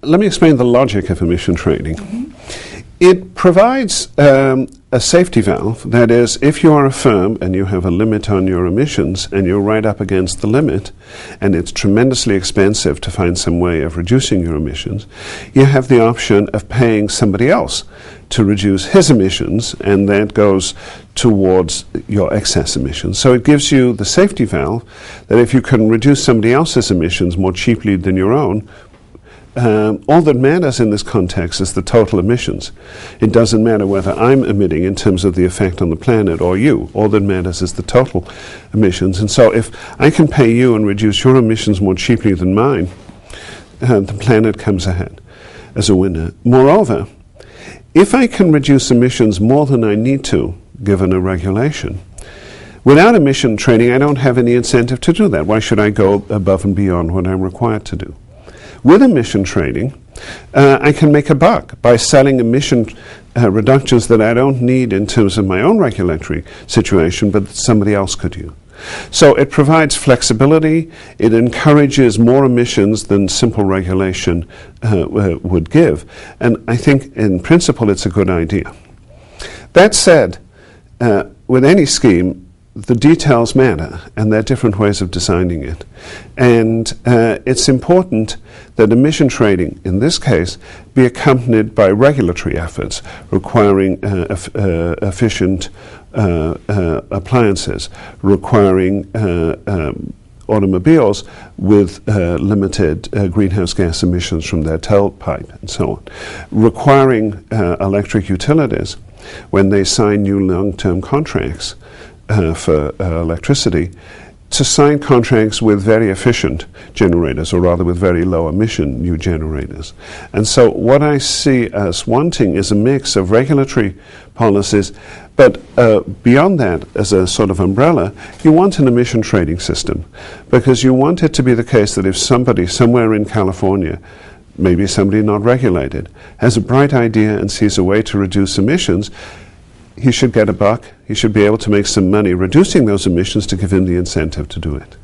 Let me explain the logic of emission trading. It provides a safety valve. That is, if you are a firm and you have a limit on your emissions and you're right up against the limit and it's tremendously expensive to find some way of reducing your emissions, you have the option of paying somebody else to reduce his emissions, and that goes towards your excess emissions. So it gives you the safety valve that if you can reduce somebody else's emissions more cheaply than your own, all that matters in this context is the total emissions. It doesn't matter whether I'm emitting in terms of the effect on the planet or you. All that matters is the total emissions. And so if I can pay you and reduce your emissions more cheaply than mine, the planet comes ahead as a winner. Moreover, if I can reduce emissions more than I need to, given a regulation, without emission trading, I don't have any incentive to do that. Why should I go above and beyond what I'm required to do? With emission trading, I can make a buck by selling emission reductions that I don't need in terms of my own regulatory situation, but that somebody else could use. So it provides flexibility. It encourages more emissions than simple regulation would give. And I think in principle it's a good idea. That said, with any scheme, the details matter, and there are different ways of designing it. And it's important that emission trading, in this case, be accompanied by regulatory efforts requiring efficient appliances, requiring automobiles with limited greenhouse gas emissions from their tailpipe and so on, requiring electric utilities, when they sign new long-term contracts for electricity, to sign contracts with very efficient generators, or rather with very low emission new generators. And so what I see as wanting is a mix of regulatory policies, but beyond that, as a sort of umbrella, you want an emission trading system, because you want it to be the case that if somebody somewhere in California, maybe somebody not regulated, has a bright idea and sees a way to reduce emissions, he should get a buck. He should be able to make some money reducing those emissions to give him the incentive to do it.